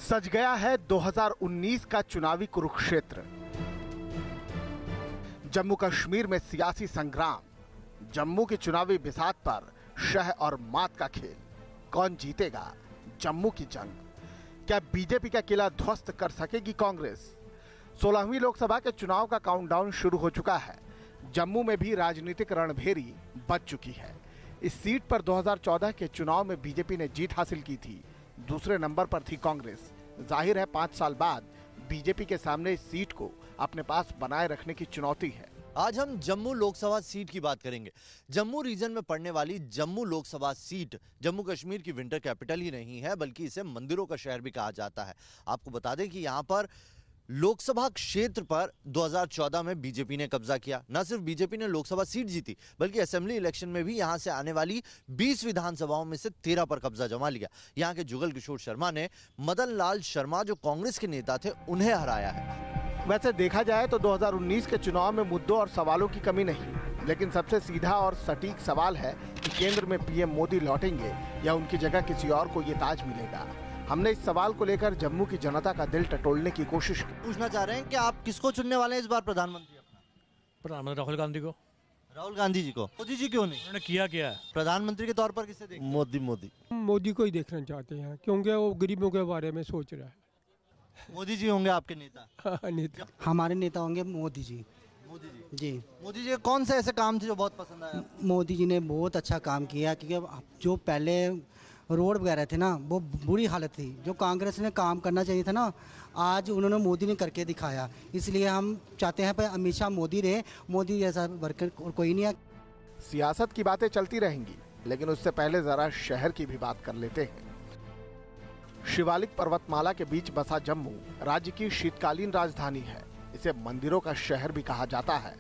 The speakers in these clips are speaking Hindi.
सज गया है 2019 का चुनावी कुरुक्षेत्र। जम्मू कश्मीर में सियासी संग्राम, जम्मू की चुनावी बिसात पर शह और मात का खेल। कौन जीतेगा जम्मू की जंग? क्या बीजेपी का किला ध्वस्त कर सकेगी कांग्रेस? 16वीं लोकसभा के चुनाव का काउंटडाउन शुरू हो चुका है। जम्मू में भी राजनीतिक रणभेरी बच चुकी है। इस सीट पर 2014 के चुनाव में बीजेपी ने जीत हासिल की थी। दूसरे नंबर पर थी कांग्रेस। जाहिर है 5 साल बाद बीजेपी के सामने इस सीट को अपने पास बनाए रखने की चुनौती है। आज हम जम्मू लोकसभा सीट की बात करेंगे। जम्मू रीजन में पड़ने वाली जम्मू लोकसभा सीट जम्मू कश्मीर की विंटर कैपिटल ही नहीं है, बल्कि इसे मंदिरों का शहर भी कहा जाता है। आपको बता दें कि यहाँ पर लोकसभा क्षेत्र पर 2014 में बीजेपी ने कब्जा किया। न सिर्फ बीजेपी ने लोकसभा सीट जीती, बल्कि असेंबली इलेक्शन में भी यहां से आने वाली 20 विधानसभाओं में से 13 पर कब्जा जमा लिया। यहां के जुगल किशोर शर्मा ने मदन लाल शर्मा, जो कांग्रेस के नेता थे, उन्हें हराया है। वैसे देखा जाए तो 2019 के चुनाव में मुद्दों और सवालों की कमी नहीं, लेकिन सबसे सीधा और सटीक सवाल है कि केंद्र में पीएम मोदी लौटेंगे या उनकी जगह किसी और को ये ताज मिलेगा। हमने इस सवाल को लेकर जम्मू की जनता का दिल टटोलने की कोशिश की। पूछना चाह रहे हैं कि आप किसको चुनने वाले हैं इस बार प्रधानमंत्री? प्रधानमंत्री राहुल गांधी को। राहुल गांधी जी को। मोदी जी क्यों नहीं? उन्होंने किया क्या है? प्रधानमंत्री के तौर पर किसे देखें? मोदी को ही देखना चाहते हैं, क्योंकि वो गरीबों के बारे में सोच रहा है। मोदी जी होंगे आपके नेता? नेता हमारे नेता होंगे मोदी जी। मोदी जी जी। मोदी जी कौन से ऐसे काम थे जो बहुत पसंद आया? मोदी जी ने बहुत अच्छा काम किया, क्योंकि जो पहले रोड वगैरह थे ना, वो बुरी हालत थी। जो कांग्रेस ने काम करना चाहिए था ना, आज उन्होंने मोदी ने करके दिखाया। इसलिए हम चाहते हैं पर हमेशा मोदी रहे। मोदी जैसा वर्कर कोई नहीं है। सियासत की बातें चलती रहेंगी, लेकिन उससे पहले जरा शहर की भी बात कर लेते हैं। शिवालिक पर्वतमाला के बीच बसा जम्मू राज्य की शीतकालीन राजधानी है। इसे मंदिरों का शहर भी कहा जाता है।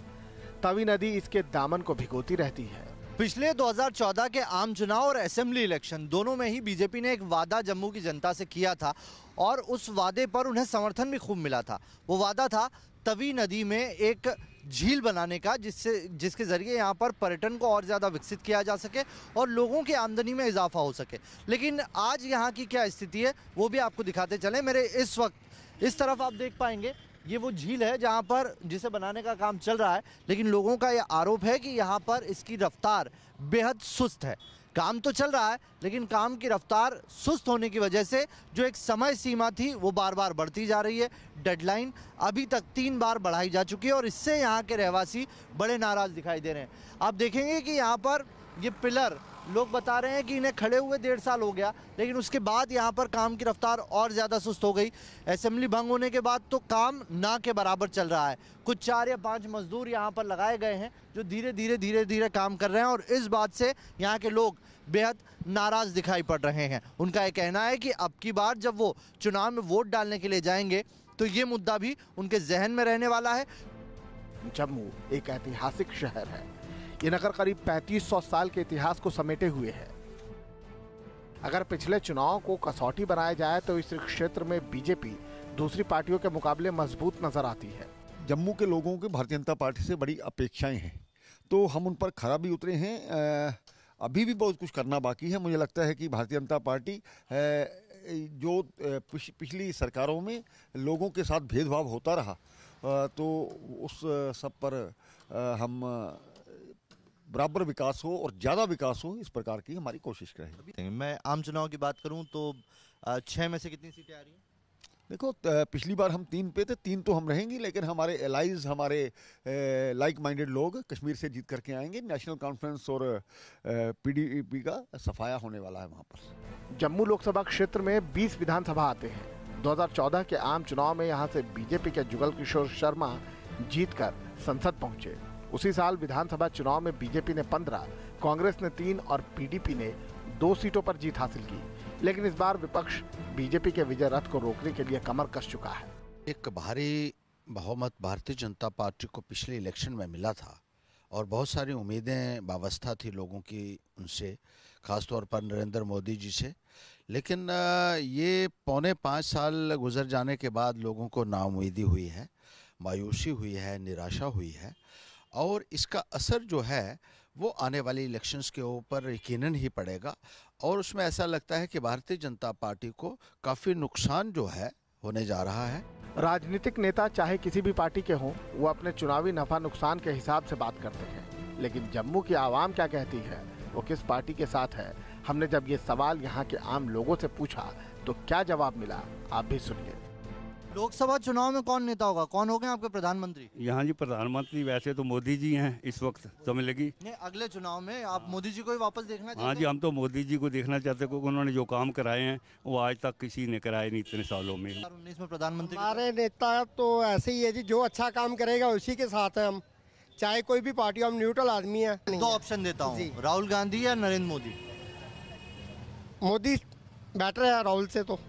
तवी नदी इसके दामन को भिगोती रहती है। पिछले 2014 के आम चुनाव और असेंबली इलेक्शन दोनों में ही बीजेपी ने एक वादा जम्मू की जनता से किया था, और उस वादे पर उन्हें समर्थन भी खूब मिला था। वो वादा था तवी नदी में एक झील बनाने का, जिसके जरिए यहाँ पर पर्यटन को और ज़्यादा विकसित किया जा सके और लोगों की आमदनी में इजाफा हो सके। लेकिन आज यहाँ की क्या स्थिति है वो भी आपको दिखाते चलें। मेरे इस वक्त इस तरफ आप देख पाएंगे, ये वो झील है जहाँ पर जिसे बनाने का काम चल रहा है, लेकिन लोगों का यह आरोप है कि यहाँ पर इसकी रफ्तार बेहद सुस्त है। काम तो चल रहा है, लेकिन काम की रफ्तार सुस्त होने की वजह से जो एक समय सीमा थी वो बार बार बढ़ती जा रही है। डेडलाइन अभी तक 3 बार बढ़ाई जा चुकी है, और इससे यहाँ के रहवासी बड़े नाराज दिखाई दे रहे हैं। आप देखेंगे कि यहाँ पर ये पिलर, लोग बता रहे हैं कि इन्हें खड़े हुए 1.5 साल हो गया, लेकिन उसके बाद यहाँ पर काम की रफ्तार और ज़्यादा सुस्त हो गई। असेंबली भंग होने के बाद तो काम ना के बराबर चल रहा है। कुछ 4 या 5 मजदूर यहाँ पर लगाए गए हैं जो धीरे धीरे काम कर रहे हैं, और इस बात से यहाँ के लोग बेहद नाराज़ दिखाई पड़ रहे हैं। उनका ये कहना है कि अब की बार जब वो चुनाव में वोट डालने के लिए जाएंगे तो ये मुद्दा भी उनके जहन में रहने वाला है। जम्मू एक ऐतिहासिक शहर है। ये नगर करीब 3500 साल के इतिहास को समेटे हुए है। अगर पिछले चुनाव को कसौटी बनाया जाए तो इस क्षेत्र में बीजेपी दूसरी पार्टियों के मुकाबले मजबूत नजर आती है। जम्मू के लोगों के भारतीय जनता पार्टी से बड़ी अपेक्षाएं हैं, तो हम उन पर खरा भी उतरे हैं। अभी भी बहुत कुछ करना बाकी है। मुझे लगता है कि भारतीय जनता पार्टी जो पिछली सरकारों में लोगों के साथ भेदभाव होता रहा, तो उस सब पर हम बराबर विकास हो और ज़्यादा विकास हो, इस प्रकार की हमारी कोशिश रहेगी। मैं आम चुनाव की बात करूं तो 6 में से कितनी सीटें आ रही हैं? देखो, पिछली बार हम 3 पे थे, 3 तो हम रहेंगी, लेकिन हमारे एलाइज, हमारे लाइक माइंडेड लोग कश्मीर से जीत करके आएंगे। नेशनल कॉन्फ्रेंस और पीडीपी का सफाया होने वाला है वहाँ पर। जम्मू लोकसभा क्षेत्र में 20 विधानसभा आते हैं। 2014 के आम चुनाव में यहाँ से बीजेपी के जुगल किशोर शर्मा जीतकर संसद पहुंचे। उसी साल विधानसभा चुनाव में बीजेपी ने 15, कांग्रेस ने 3 और पीडीपी ने 2 सीटों पर जीत हासिल की। लेकिन इस बार विपक्ष बीजेपी के विजय रथ को रोकने के लिए कमर कस चुका है। एक भारी बहुमत भारतीय जनता पार्टी को पिछले इलेक्शन में मिला था, और बहुत सारी उम्मीदें वाबस्ता थी लोगों की उनसे, खासतौर पर नरेंद्र मोदी जी से। लेकिन ये 4.25 साल गुजर जाने के बाद लोगों को नाउम्मीदी हुई है, मायूसी हुई है, निराशा हुई है, और इसका असर जो है वो आने वाले इलेक्शंस के ऊपर यकीनन ही पड़ेगा। और उसमें ऐसा लगता है कि भारतीय जनता पार्टी को काफ़ी नुकसान जो है होने जा रहा है। राजनीतिक नेता चाहे किसी भी पार्टी के हों, वो अपने चुनावी नफा नुकसान के हिसाब से बात करते हैं, लेकिन जम्मू की आवाम क्या कहती है, वो किस पार्टी के साथ है। हमने जब ये सवाल यहाँ के आम लोगों से पूछा तो क्या जवाब मिला, आप भी सुनिए। लोकसभा चुनाव में कौन नेता होगा, कौन हो गए आपके प्रधानमंत्री? यहाँ जी प्रधानमंत्री वैसे तो मोदी जी हैं इस वक्त, समझ लगी। नहीं, अगले चुनाव में आप मोदी जी को ही वापस देखना चाहते हैं? हाँ जी, हम तो मोदी जी को देखना चाहते हैं, क्योंकि उन्होंने जो काम कराए हैं वो आज तक किसी ने कराए नहीं इतने सालों में। 2019 में प्रधानमंत्री हमारे नेता तो ऐसे ही है जी, जो अच्छा काम करेगा उसी के साथ है हम, चाहे कोई भी पार्टी, हम न्यूट्रल आदमी है। दो ऑप्शन देता हूँ, राहुल गांधी या नरेंद्र मोदी? मोदी बेटर है राहुल से। तो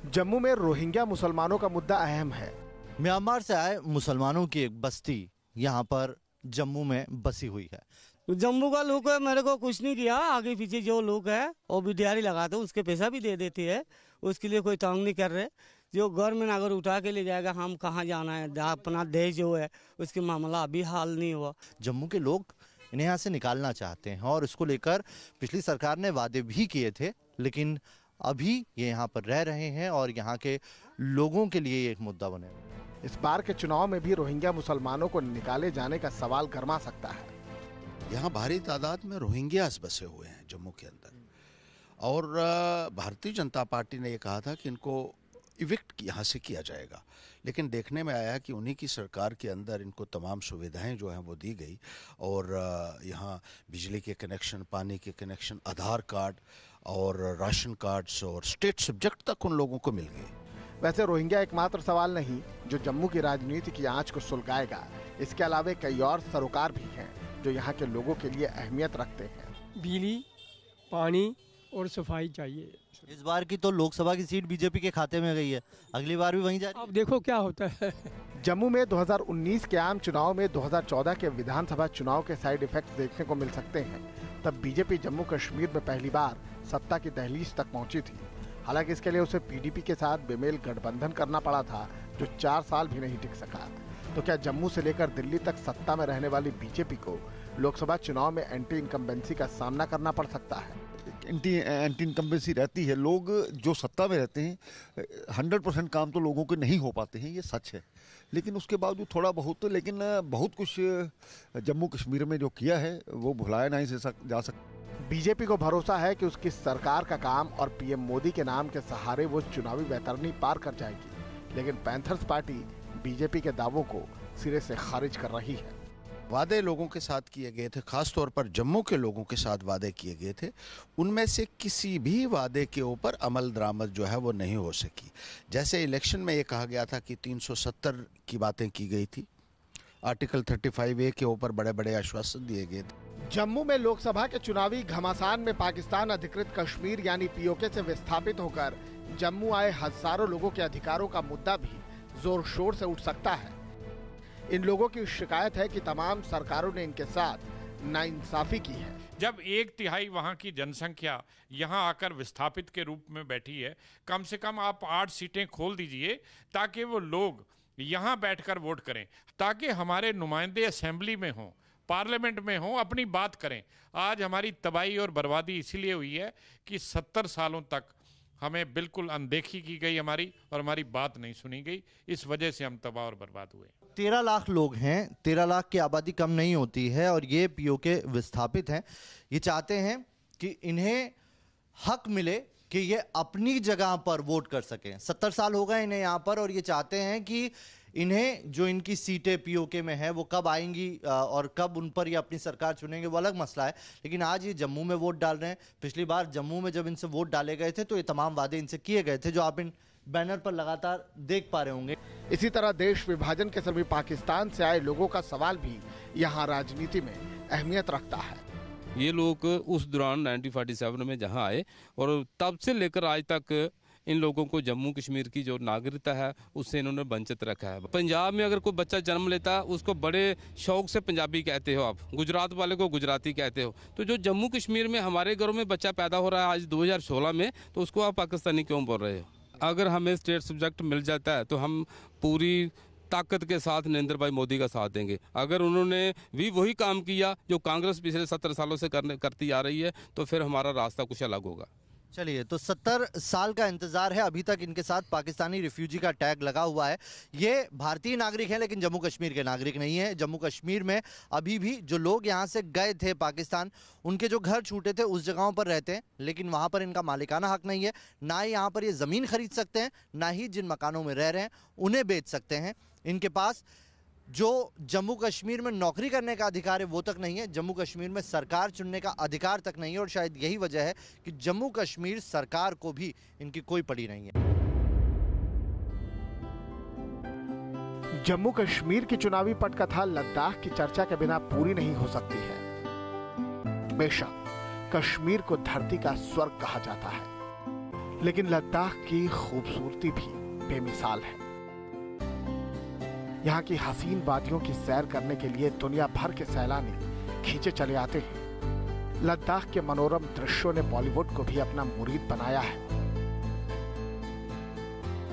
जम्मू में रोहिंग्या मुसलमानों का मुद्दा अहम है। म्यांमार से आए मुसलमानों की एक बस्ती यहाँ पर जम्मू में बसी हुई है। जम्मू का लोग मेरे को कुछ नहीं किया, आगे पीछे जो लोग है वो भी दिहाड़ी लगाते, उसके पैसा भी दे देती है, उसके लिए कोई तंग नहीं कर रहे। जो गवर्नमेंट अगर उठा के ले जाएगा, हम कहाँ जाना है, अपना देश जो है उसकी मामला अभी हाल नहीं हुआ। जम्मू के लोग इन्हें यहाँ से निकालना चाहते हैं और इसको लेकर पिछली सरकार ने वादे भी किए थे, लेकिन अभी ये यहाँ पर रह रहे हैं और यहाँ के लोगों के लिए एक मुद्दा बने। इस बार के चुनाव में भी रोहिंग्या मुसलमानों को निकाले जाने का सवाल गरमा सकता है। यहाँ भारी तादाद में रोहिंग्यास बसे हुए हैं जम्मू के अंदर, और भारतीय जनता पार्टी ने ये कहा था कि इनको इविक्ट यहाँ से किया जाएगा, लेकिन देखने में आया कि उन्हीं की सरकार के अंदर इनको तमाम सुविधाएं जो हैं वो दी गई, और यहाँ बिजली के कनेक्शन, पानी के कनेक्शन, आधार कार्ड और राशन कार्ड्स और स्टेट सब्जेक्ट तक उन लोगों को मिल गए। वैसे रोहिंग्या एकमात्र सवाल नहीं जो जम्मू की राजनीति की आंच को सुलगाएगा। इसके अलावा कई और सरोकार भी हैं जो यहाँ के लोगों के लिए अहमियत रखते हैं। बिजली, पानी और सफाई चाहिए। इस बार की तो लोकसभा की सीट बीजेपी के खाते में गई है, अगली बार भी वहीं जा रही है। अब देखो क्या होता है। जम्मू में 2019 के आम चुनाव में 2014 के विधानसभा चुनाव के साइड इफेक्ट्स देखने को मिल सकते हैं। तब बीजेपी जम्मू कश्मीर में पहली बार सत्ता की दहलीज तक पहुंची थी। हालांकि इसके लिए उसे पीडीपी के साथ बेमेल गठबंधन करना पड़ा था, जो 4 साल भी नहीं टिक सका। तो क्या जम्मू से लेकर दिल्ली तक सत्ता में रहने वाली बीजेपी को लोकसभा चुनाव में एंटी इनकम्बेंसी का सामना करना पड़ सकता है? एंटी इनकम्बेंसी रहती है। लोग जो सत्ता में रहते हैं 100% काम तो लोगों के नहीं हो पाते हैं, ये सच है, लेकिन उसके बावजूद थोड़ा बहुत, लेकिन बहुत कुछ जम्मू कश्मीर में जो किया है वो भुलाया नहीं जा सकता। बीजेपी को भरोसा है कि उसकी सरकार का काम और पीएम मोदी के नाम के सहारे वो चुनावी वैतरणी पार कर जाएगी, लेकिन पैंथर्स पार्टी बीजेपी के दावों को सिरे से खारिज कर रही है। वादे लोगों के साथ किए गए थे, खास तौर पर जम्मू के लोगों के साथ वादे किए गए थे, उनमें से किसी भी वादे के ऊपर अमल दरामद जो है वो नहीं हो सकी। जैसे इलेक्शन में ये कहा गया था कि 370 की बातें की गई थी, आर्टिकल 35A के ऊपर बड़े बड़े आश्वासन दिए गए थे। जम्मू में लोकसभा के चुनावी घमासान में पाकिस्तान अधिकृत कश्मीर यानी पीओके से विस्थापित होकर जम्मू आए हजारों लोगों के अधिकारों का मुद्दा भी जोर शोर से उठ सकता है। इन लोगों की शिकायत है कि तमाम सरकारों ने इनके साथ नाइंसाफी की है। जब 1/3 वहाँ की जनसंख्या यहाँ आकर विस्थापित के रूप में बैठी है, कम से कम आप 8 सीटें खोल दीजिए ताकि वो लोग यहाँ बैठकर वोट करें, ताकि हमारे नुमाइंदे असेंबली में हों, पार्लियामेंट में हों, अपनी बात करें। आज हमारी तबाही और बर्बादी इसीलिए हुई है कि 70 सालों तक हमें बिल्कुल अनदेखी की गई हमारी, और हमारी बात नहीं सुनी गई। इस वजह से हम तबाह और बर्बाद हुए। 13 लाख लोग हैं, 13 लाख की आबादी कम नहीं होती है, और ये पीओके विस्थापित हैं। ये चाहते हैं कि इन्हें हक मिले कि ये अपनी जगह पर वोट कर सकें। 70 साल हो गए इन्हें यहाँ पर, और ये चाहते हैं कि इन्हें जो इनकी सीटें पीओके में हैं वो कब आएंगी और कब उन पर ये अपनी सरकार चुनेंगे वो अलग मसला है, लेकिन आज ये जम्मू में वोट डाल रहे हैं। पिछली बार जम्मू में जब इनसे वोट डाले गए थे तो ये तमाम वादे इनसे किए गए थे, जो आप इन बैनर पर लगातार देख पा रहे होंगे। इसी तरह देश विभाजन के समय पाकिस्तान से आए लोगों का सवाल भी यहाँ राजनीति में अहमियत रखता है। ये लोग उस दौरान 1947 में जहाँ आए और तब से लेकर आज तक इन लोगों को जम्मू कश्मीर की जो नागरिकता है उससे इन्होंने वंचित रखा है। पंजाब में अगर कोई बच्चा जन्म लेता है उसको बड़े शौक से पंजाबी कहते हो आप, गुजरात वाले को गुजराती कहते हो। तो जो जम्मू कश्मीर में हमारे घरों में बच्चा पैदा हो रहा है आज 2016 में, तो उसको आप पाकिस्तानी क्यों बोल रहे हो? अगर हमें स्टेट सब्जेक्ट मिल जाता है तो हम पूरी ताकत के साथ नरेंद्र भाई मोदी का साथ देंगे। अगर उन्होंने भी वही काम किया जो कांग्रेस पिछले 17 सालों से करती आ रही है तो फिर हमारा रास्ता कुछ अलग होगा। चलिए, तो 70 साल का इंतजार है, अभी तक इनके साथ पाकिस्तानी रिफ्यूजी का टैग लगा हुआ है। ये भारतीय नागरिक हैं लेकिन जम्मू कश्मीर के नागरिक नहीं है। जम्मू कश्मीर में अभी भी जो लोग यहाँ से गए थे पाकिस्तान, उनके जो घर छूटे थे उस जगहों पर रहते हैं, लेकिन वहाँ पर इनका मालिकाना हक नहीं है। ना ही यहाँ पर ये ज़मीन खरीद सकते हैं, ना ही जिन मकानों में रह रहे हैं उन्हें बेच सकते हैं। इनके पास जो जम्मू कश्मीर में नौकरी करने का अधिकार है वो तक नहीं है, जम्मू कश्मीर में सरकार चुनने का अधिकार तक नहीं है। और शायद यही वजह है कि जम्मू कश्मीर सरकार को भी इनकी कोई पड़ी नहीं है। जम्मू कश्मीर की चुनावी पटकथा लद्दाख की चर्चा के बिना पूरी नहीं हो सकती है। बेशक कश्मीर को धरती का स्वर्ग कहा जाता है, लेकिन लद्दाख की खूबसूरती भी बेमिसाल है। यहाँ की हसीन वादियों की सैर करने के लिए दुनिया भर के सैलानी खींचे चले आते हैं। लद्दाख के मनोरम दृश्यों ने बॉलीवुड को भी अपना मुरीद बनाया है।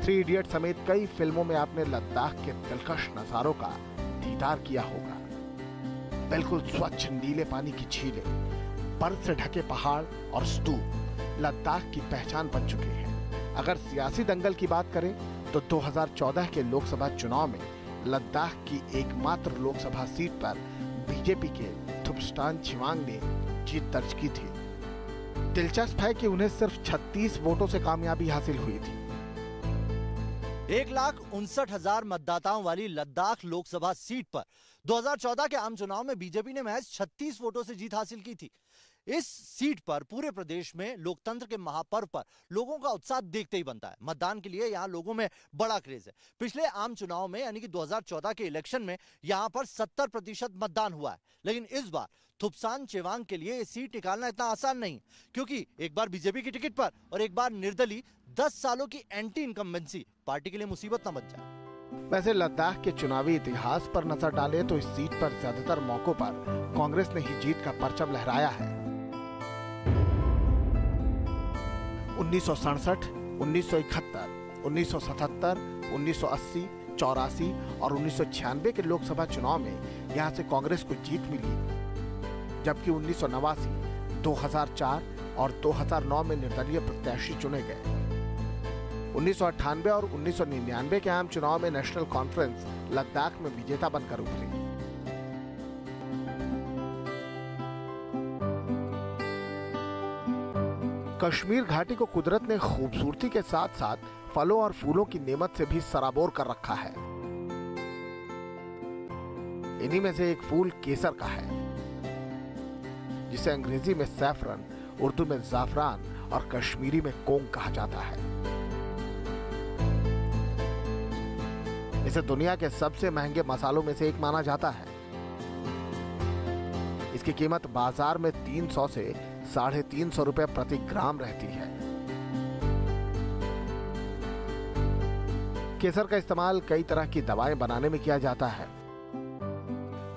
3 इडियट समेत कई फिल्मों में आपने लद्दाख के दिलकश नजारों का दीदार किया होगा। बिल्कुल स्वच्छ नीले पानी की झीलें, बर्फ से ढके पहाड़ और स्तूप लद्दाख की पहचान बन चुके हैं। अगर सियासी दंगल की बात करें तो 2014 के लोकसभा चुनाव में लद्दाख की एकमात्र लोकसभा सीट पर बीजेपी के थुप्स्टान छिवांग ने जीत दर्ज की थी। दिलचस्प है कि उन्हें सिर्फ 36 वोटों से कामयाबी हासिल हुई थी। 1,59,000 मतदाताओं वाली लद्दाख लोकसभा सीट पर 2014 के आम चुनाव में बीजेपी ने महज 36 वोटों से जीत हासिल की थी। इस सीट पर पूरे प्रदेश में लोकतंत्र के महापर्व पर लोगों का उत्साह देखते ही बनता है। मतदान के लिए यहाँ लोगों में बड़ा क्रेज है। पिछले आम चुनाव में यानी कि 2014 के इलेक्शन में यहाँ पर 70% मतदान हुआ है, लेकिन इस बार थुप्सान चेवांग के लिए ये सीट निकालना इतना आसान नहीं, क्योंकि एक बार बीजेपी की टिकट पर और एक बार निर्दलीय 10 सालों की एंटी इनकम्बेंसी पार्टी के लिए मुसीबत न बन जाए। वैसे लद्दाख के चुनावी इतिहास पर नजर डालें तो इस सीट पर ज्यादातर मौकों पर कांग्रेस ने ही जीत का परचम लहराया है। 1967, 1971, 1977, 1980, 84 और 1996 के लोकसभा चुनाव में यहां से कांग्रेस को जीत मिली, जबकि 1989, 2004 और 2009 में निर्दलीय प्रत्याशी चुने गए। 1998 और 1999 के आम चुनाव में नेशनल कॉन्फ्रेंस लद्दाख में विजेता बनकर उभरी। कश्मीर घाटी को कुदरत ने खूबसूरती के साथ साथ फलों और फूलों की नेमत से भी सराबोर कर रखा है। इन्हीं में से एक फूल केसर का है, जिसे अंग्रेजी में सैफरन, उर्दू में जाफरान और कश्मीरी में कोंग कहा जाता है। इसे दुनिया के सबसे महंगे मसालों में से एक माना जाता है। इसकी कीमत बाजार में 300 से 350 रुपए प्रति ग्राम रहती है। केसर का इस्तेमाल कई तरह की दवाएं बनाने में किया जाता है।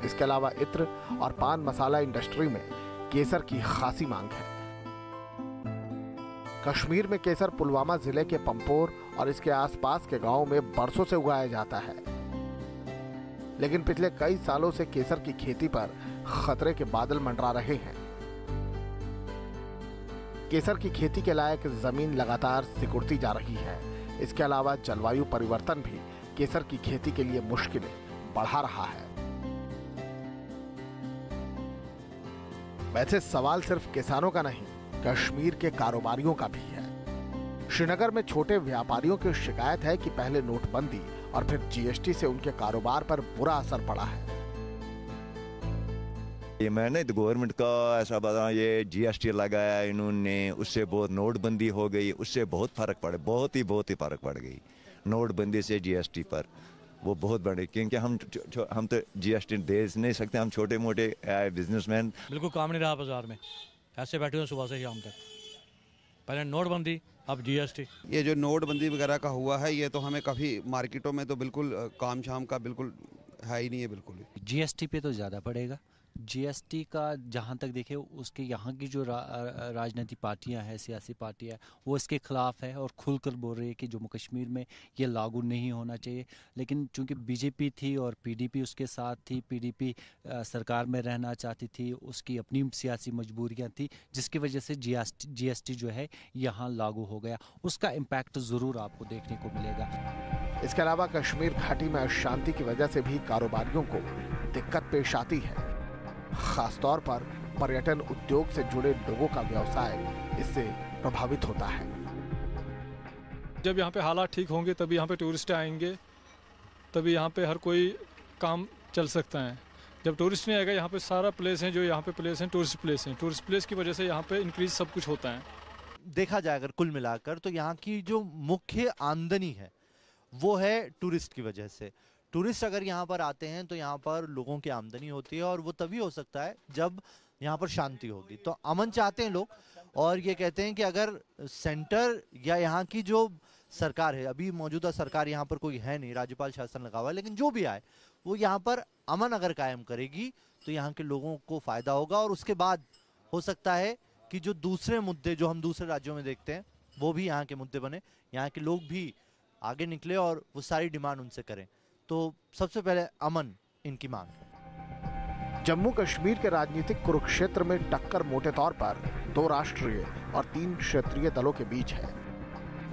इसके अलावा इत्र और पान मसाला इंडस्ट्री में केसर की खासी मांग है। कश्मीर में केसर पुलवामा जिले के पंपोर और इसके आसपास के गांवों में बरसों से उगाया जाता है, लेकिन पिछले कई सालों से केसर की खेती पर खतरे के बादल मंडरा रहे हैं। केसर की खेती के लायक जमीन लगातार सिकुड़ती जा रही है। इसके अलावा जलवायु परिवर्तन भी केसर की खेती के लिए मुश्किलें बढ़ा रहा है। वैसे सवाल सिर्फ किसानों का नहीं, कश्मीर के कारोबारियों का भी है। श्रीनगर में छोटे व्यापारियों की शिकायत है कि पहले नोटबंदी और फिर जीएसटी से उनके कारोबार पर बुरा असर पड़ा है। ये मैंने तो गवर्नमेंट का ऐसा बता, ये जीएसटी लगाया इन्होंने, उससे बहुत नोटबंदी हो गई, उससे बहुत फर्क पड़ा, बहुत ही फर्क पड़ गई नोटबंदी से जीएसटी पर। वो बहुत बड़े, क्योंकि हम तो जीएसटी दे नहीं सकते, हम छोटे मोटे बिजनेसमैन। बिल्कुल काम नहीं रहा बाजार में, ऐसे बैठे हुए सुबह से शाम तक। पहले नोटबंदी, अब जीएसटी। ये जो नोटबंदी वगैरह का हुआ है, ये तो हमें काफ़ी मार्केटों में तो बिल्कुल काम शाम का बिल्कुल है ही नहीं है। बिल्कुल जीएसटी पे तो ज़्यादा पड़ेगा, जीएसटी का जहाँ तक देखे उसके यहाँ की जो राजनीतिक पार्टियां हैं, सियासी पार्टियां, वो इसके खिलाफ है और खुलकर बोल रही है कि जम्मू कश्मीर में ये लागू नहीं होना चाहिए। लेकिन चूंकि बीजेपी थी और पीडीपी उसके साथ थी, पीडीपी सरकार में रहना चाहती थी, उसकी अपनी सियासी मजबूरियां थी, जिसकी वजह से जीएसटी जो है यहाँ लागू हो गया। उसका इम्पैक्ट ज़रूर आपको देखने को मिलेगा। इसके अलावा कश्मीर घाटी में अशांति की वजह से भी कारोबारियों को दिक्कत पेश आती है। खासतौर पर पर्यटन उद्योग से जुड़े लोगों का व्यवसाय इससे प्रभावित होता है। जब यहाँ पे हालात ठीक होंगे तभी यहाँ पे टूरिस्ट आएंगे, तभी यहाँ पे हर कोई काम चल सकता है। जब टूरिस्ट नहीं आएगा, यहाँ पे सारा प्लेस है जो यहाँ पे प्लेस हैं टूरिस्ट प्लेस हैं, टूरिस्ट प्लेस की वजह से यहाँ पे इंक्रीज सब कुछ होता है। देखा जाए अगर कुल मिलाकर तो यहाँ की जो मुख्य आमदनी है वो है टूरिस्ट की वजह से। टूरिस्ट अगर यहाँ पर आते हैं तो यहाँ पर लोगों की आमदनी होती है और वो तभी हो सकता है जब यहाँ पर शांति होगी। तो अमन चाहते हैं लोग और ये कहते हैं कि अगर सेंटर या यहाँ की जो सरकार है, अभी मौजूदा सरकार यहाँ पर कोई है नहीं, राज्यपाल शासन लगा हुआ है, लेकिन जो भी आए वो यहाँ पर अमन अगर कायम करेगी तो यहाँ के लोगों को फायदा होगा और उसके बाद हो सकता है कि जो दूसरे मुद्दे जो हम दूसरे राज्यों में देखते हैं वो भी यहाँ के मुद्दे बने, यहाँ के लोग भी आगे निकले और वो सारी डिमांड उनसे करें। तो सबसे पहले अमन इनकी मांग है। जम्मू कश्मीर के राजनीतिक कुरुक्षेत्र में टक्कर मोटे तौर पर 2 राष्ट्रीय और 3 क्षेत्रीय दलों के बीच है।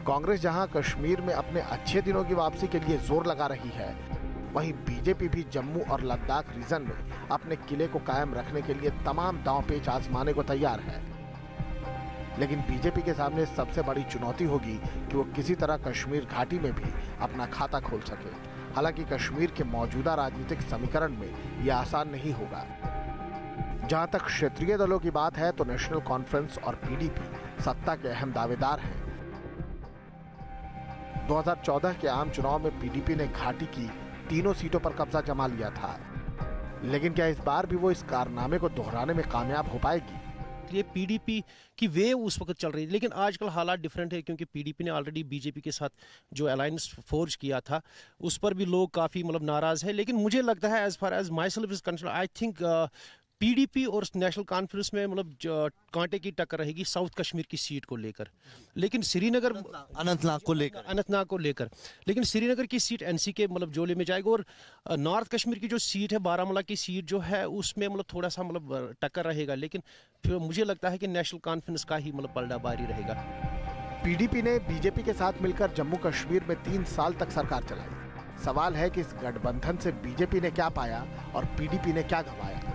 कांग्रेस जहां कश्मीर में अपने अच्छे दिनों की वापसी के लिए जोर लगा रही है, वहीं बीजेपी भी जम्मू और लद्दाख रीजन में अपने किले को कायम रखने के लिए तमाम दांव-पेच आजमाने को तैयार है। लेकिन बीजेपी के सामने सबसे बड़ी चुनौती होगी कि वो किसी तरह कश्मीर घाटी में भी अपना खाता खोल सके। हालांकि कश्मीर के मौजूदा राजनीतिक समीकरण में यह आसान नहीं होगा। जहां तक क्षेत्रीय दलों की बात है तो नेशनल कॉन्फ्रेंस और पीडीपी सत्ता के अहम दावेदार हैं। 2014 के आम चुनाव में पीडीपी ने घाटी की 3 सीटों पर कब्जा जमा लिया था, लेकिन क्या इस बार भी वो इस कारनामे को दोहराने में कामयाब हो पाएगी? ये पीडीपी की वेव उस वक्त चल रही थी, लेकिन आजकल हालात डिफरेंट है क्योंकि पीडीपी ने ऑलरेडी बीजेपी के साथ जो अलायंस फोर्ज किया था उस पर भी लोग काफ़ी नाराज है। लेकिन मुझे लगता है as far as myself is concerned, I think PDP और नेशनल कॉन्फ्रेंस में कांटे की टक्कर रहेगी साउथ कश्मीर की सीट को लेकर, लेकिन श्रीनगर अनंतनाग को लेकर लेकिन श्रीनगर की सीट एनसी के जोले में जाएगी और नॉर्थ कश्मीर की जो सीट है बारामूला की सीट जो है उसमें थोड़ा सा टक्कर रहेगा। लेकिन फिर मुझे लगता है कि नेशनल कॉन्फ्रेंस का ही पलड़ा भारी रहेगा। पीडीपी ने बीजेपी के साथ मिलकर जम्मू कश्मीर में 3 साल तक सरकार चलाई। सवाल है कि इस गठबंधन से बीजेपी ने क्या पाया और पीडीपी ने क्या गंवाया।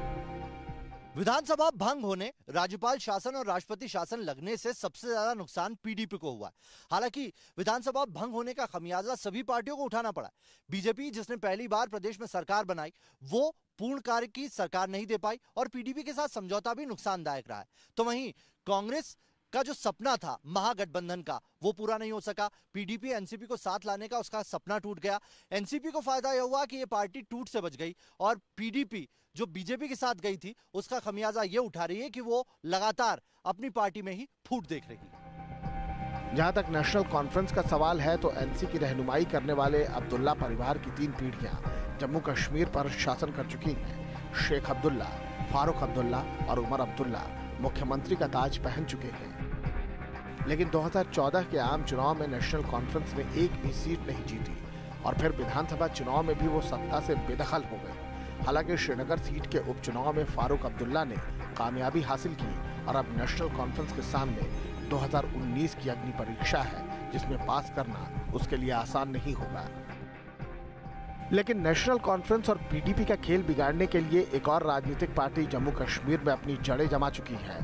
विधानसभा भंग होने, राज्यपाल शासन और राष्ट्रपति शासन लगने से सबसे ज्यादा नुकसान पीडीपी को हुआ। हालांकि विधानसभा भंग होने का खमियाजा सभी पार्टियों को उठाना पड़ा। बीजेपी जिसने पहली बार प्रदेश में सरकार बनाई वो पूर्ण कार्य की सरकार नहीं दे पाई और पीडीपी के साथ समझौता भी नुकसानदायक रहा है। तो वहीं कांग्रेस का जो सपना था महागठबंधन का वो पूरा नहीं हो सका। पीडीपी एनसीपी को साथ लाने का उसका सपना टूट गया। एनसीपी को फायदा यह हुआ कि ये पार्टी टूट से बच गई और पीडीपी जो बीजेपी के साथ गई थी उसका खमियाजा ये उठा रही है कि वो लगातार अपनी पार्टी में ही फूट देख रही है। जहां तक नेशनल कॉन्फ्रेंस का सवाल है तो एनसी की रहनुमाई करने वाले अब्दुल्ला परिवार की 3 पीढ़ियां जम्मू कश्मीर पर शासन कर चुकी हैं। शेख अब्दुल्ला, फारूक अब्दुल्ला और उमर अब्दुल्ला मुख्यमंत्री का ताज पहन चुके हैं। लेकिन 2014 के आम चुनाव में नेशनल कॉन्फ्रेंस ने एक भी सीट नहीं जीती और फिर विधानसभा चुनाव में भी वो सत्ता से बेदखल हो गए। हालांकि श्रीनगर सीट के उपचुनाव में फारूक अब्दुल्ला ने कामयाबी हासिल की और अब नेशनल कॉन्फ्रेंस के सामने 2019 की अग्नि परीक्षा है जिसमें पास करना उसके लिए आसान नहीं होगा। लेकिन नेशनल कॉन्फ्रेंस और पीडीपी का खेल बिगाड़ने के लिए एक और राजनीतिक पार्टी जम्मू कश्मीर में अपनी जड़ें जमा चुकी है।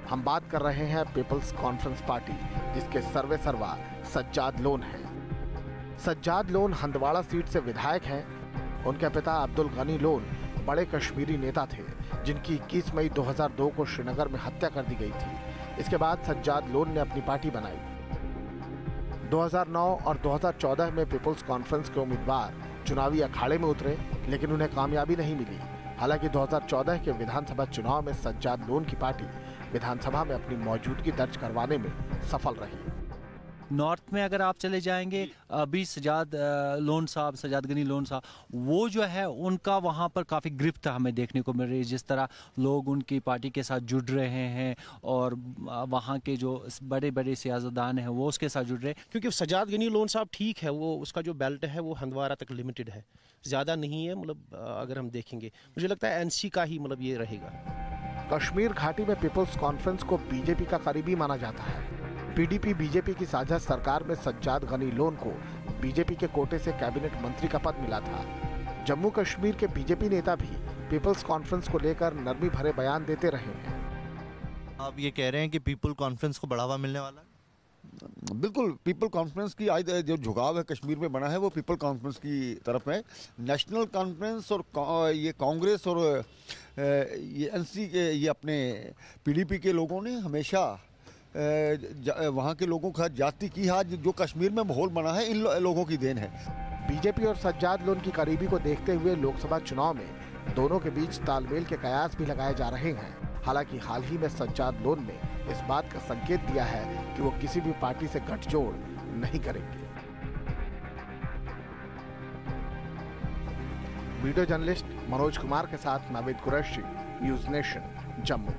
हम बात कर रहे हैं पीपल्स कॉन्फ्रेंस पार्टी, जिसके सर्वे सर्वा सज्जाद लोन हैं। सज्जाद लोन हंदवाड़ा सीट से विधायक हैं। उनके पिता अब्दुल गनी लोन बड़े कश्मीरी नेता थे जिनकी 21 मई 2002 को श्रीनगर में हत्या कर दी गई थी। इसके बाद सज्जाद लोन ने अपनी पार्टी बनाई। 2009 और 2014 में पीपल्स कॉन्फ्रेंस के उम्मीदवार चुनावी अखाड़े में उतरे लेकिन उन्हें कामयाबी नहीं मिली। हालांकि 2014 के विधानसभा चुनाव में सज्जाद लोन की पार्टी विधानसभा में अपनी मौजूदगी दर्ज करवाने में सफल रही। नॉर्थ में अगर आप चले जाएंगे, अभी सजाद गनी लोन साहब, वो जो है उनका वहाँ पर काफ़ी ग्रिप था हमें देखने को मिल रही है, जिस तरह लोग उनकी पार्टी के साथ जुड़ रहे हैं और वहाँ के जो बड़े बड़े सियासतदान हैं वो उसके साथ जुड़ रहे हैं। क्योंकि सजाद गनी लोन साहब ठीक है, वो उसका जो बेल्ट है वो हंदवारा तक लिमिटेड है, ज़्यादा नहीं है। मतलब अगर हम देखेंगे, मुझे लगता है एनसी का ही मतलब ये रहेगा। कश्मीर घाटी में पीपल्स कॉन्फ्रेंस को बीजेपी का करीबी माना जाता है। पीडीपी बीजेपी की साझा सरकार में सज्जाद गनी लोन को बीजेपी के कोटे से कैबिनेट मंत्री का पद मिला था। जम्मू कश्मीर के बीजेपी नेता भी पीपल्स कॉन्फ्रेंस को लेकर नरमी भरे बयान देते रहे हैं। आप ये कह रहे हैं कि पीपल कॉन्फ्रेंस को बढ़ावा मिलने वाला है? बिल्कुल, पीपल कॉन्फ्रेंस की आज जो झुकाव है कश्मीर में बना है वो पीपल कॉन्फ्रेंस की तरफ है। नेशनल कॉन्फ्रेंस और ये कांग्रेस और ये एनसी के ये अपने पीडीपी के लोगों ने हमेशा वहाँ के लोगों का जाति की आज जो कश्मीर में माहौल बना है इन लोगों की देन है। बीजेपी और सज्जाद लोन की करीबी को देखते हुए लोकसभा चुनाव में दोनों के बीच तालमेल के कयास भी लगाए जा रहे हैं। हालांकि हाल ही में सज्जाद लोन ने इस बात का संकेत दिया है कि वो किसी भी पार्टी से गठजोड़ नहीं करेंगे। वीडियो जर्नलिस्ट मनोज कुमार के साथ नावेद कुरैशी, न्यूज़ नेशन, जम्मू।